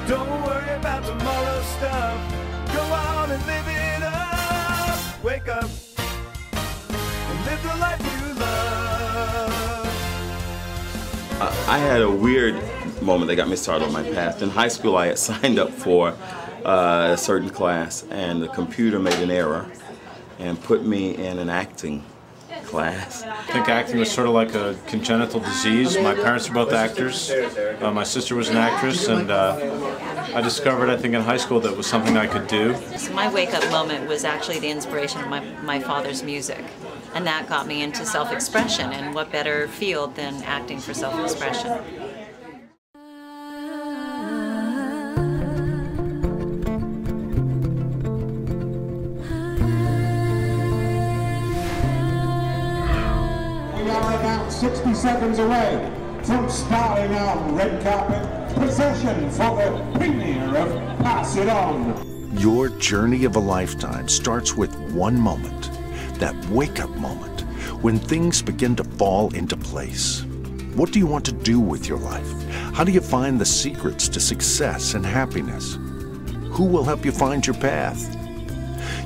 Don't worry about tomorrow's stuff. Go on and live it up. Wake up and live the life you love. I had a weird moment that got me started on my path. In high school, I had signed up for a certain class, and the computer made an error and put me in an acting class. I think acting was sort of like a congenital disease. My parents were both actors. My sister was an actress, and I discovered, I think, in high school that it was something I could do. So my wake-up moment was actually the inspiration of my father's music. And that got me into self-expression, and what better field than acting for self-expression. We are about 60 seconds away from starting our red carpet procession for the premiere of Pass It On. Your journey of a lifetime starts with one moment, that wake-up moment, when things begin to fall into place. What do you want to do with your life? How do you find the secrets to success and happiness? Who will help you find your path?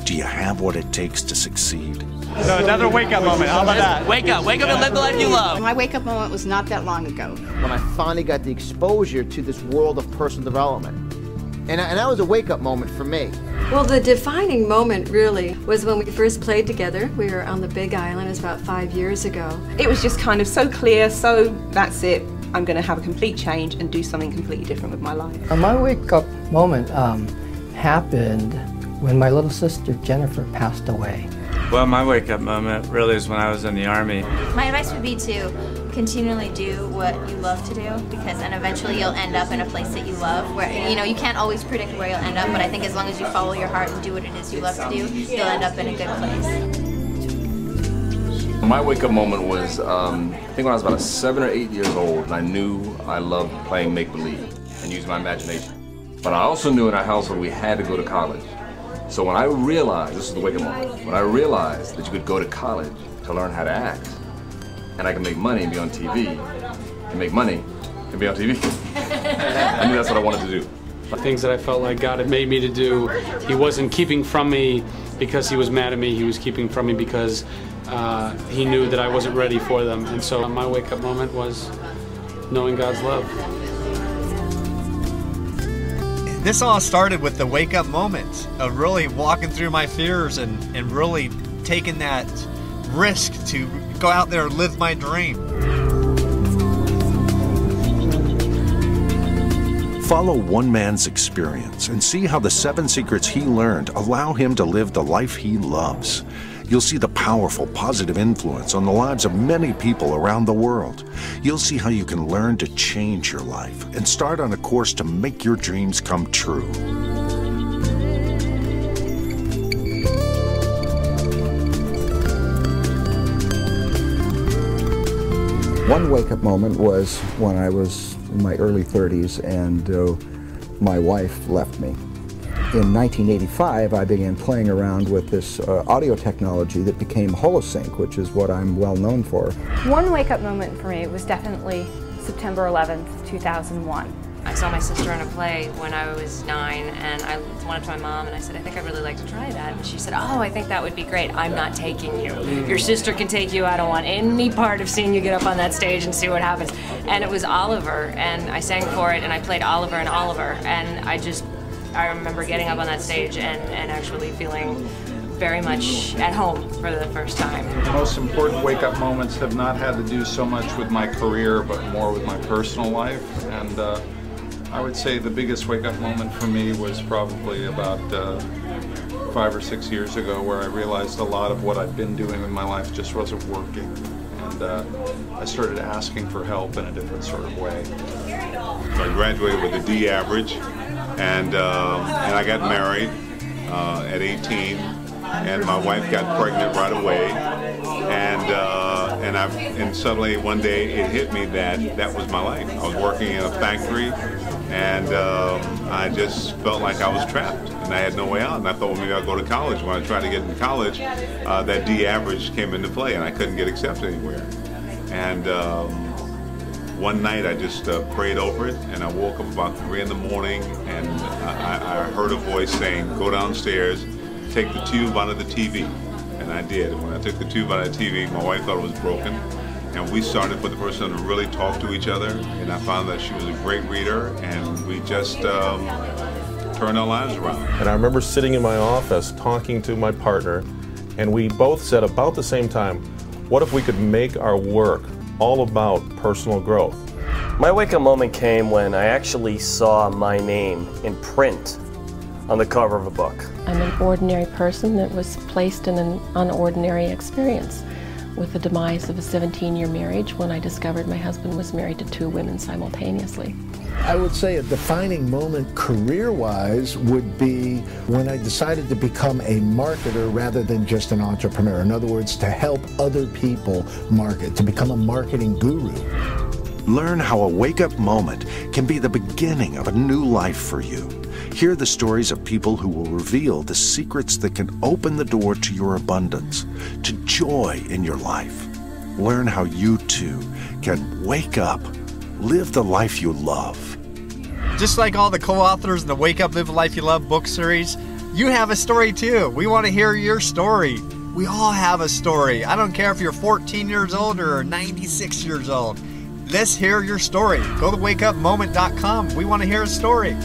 Do you have what it takes to succeed? So another wake-up moment, how about that? Wake up and live the life you love. My wake-up moment was not that long ago. When I finally got the exposure to this world of personal development. And that was a wake-up moment for me. Well, the defining moment really was when we first played together. We were on the Big Island, it was about 5 years ago. It was just kind of so clear, so that's it. I'm going to have a complete change and do something completely different with my life. My wake-up moment happened when my little sister Jennifer passed away. Well, my wake-up moment really is when I was in the Army. My advice would be to continually do what you love to do, because then eventually you'll end up in a place that you love, where, you know, you can't always predict where you'll end up, but I think as long as you follow your heart and do what it is you love to do, you'll end up in a good place. My wake-up moment was, I think when I was about 7 or 8 years old, and I knew I loved playing make-believe and using my imagination. But I also knew in our household we had to go to college. So when I realized, this is the wake-up moment, when I realized that you could go to college to learn how to act, and I can make money and be on TV, and make money and be on TV, I knew that's what I wanted to do. The things that I felt like God had made me to do, He wasn't keeping from me because He was mad at me, He was keeping from me because He knew that I wasn't ready for them. And so my wake-up moment was knowing God's love. This all started with the wake-up moment of really walking through my fears and really taking that risk to go out there and live my dream. Follow one man's experience and see how the 7 secrets he learned allow him to live the life he loves. You'll see the powerful, positive influence on the lives of many people around the world. You'll see how you can learn to change your life and start on a course to make your dreams come true. One wake-up moment was when I was in my early 30s and my wife left me. In 1985, I began playing around with this audio technology that became Holosync, which is what I'm well known for. One wake-up moment for me was definitely September 11th, 2001. I saw my sister in a play when I was 9, and I went up to my mom and I said, I think I'd really like to try that. And she said, oh, I think that would be great. I'm not taking you. Your sister can take you. I don't want any part of seeing you get up on that stage and see what happens. And it was Oliver, and I sang for it, and I played Oliver and Oliver, and I remember getting up on that stage and actually feeling very much at home for the first time. The most important wake-up moments have not had to do so much with my career, but more with my personal life. And I would say the biggest wake-up moment for me was probably about 5 or 6 years ago, where I realized a lot of what I'd been doing in my life just wasn't working. And I started asking for help in a different sort of way. So I graduated with a D average, and I got married at 18, and my wife got pregnant right away, and suddenly one day it hit me that that was my life. I was working in a factory, and I just felt like I was trapped, and I had no way out. And I thought, well, maybe I'll go to college. When I tried to get into college, that D average came into play, and I couldn't get accepted anywhere. And one night I just prayed over it, and I woke up about 3 in the morning, and I heard a voice saying, go downstairs, take the tube out of the TV. And I did. When I took the tube out of the TV, my wife thought it was broken. And we started for the first time to really talk to each other. And I found that she was a great reader, and we just turned our lives around. And I remember sitting in my office talking to my partner, and we both said about the same time, what if we could make our work all about personal growth? My wake-up moment came when I actually saw my name in print on the cover of a book. I'm an ordinary person that was placed in an unordinary experience with the demise of a 17-year marriage when I discovered my husband was married to 2 women simultaneously. I would say a defining moment career-wise would be when I decided to become a marketer rather than just an entrepreneur. In other words, to help other people market, to become a marketing guru. Learn how a wake-up moment can be the beginning of a new life for you. Hear the stories of people who will reveal the secrets that can open the door to your abundance, to joy in your life. Learn how you too can wake up, live the life you love. Just like all the co-authors in the Wake Up, Live the Life You Love book series, you have a story too. We want to hear your story. We all have a story. I don't care if you're 14 years old or 96 years old. Let's hear your story. Go to wakeupmoment.com. We want to hear a story.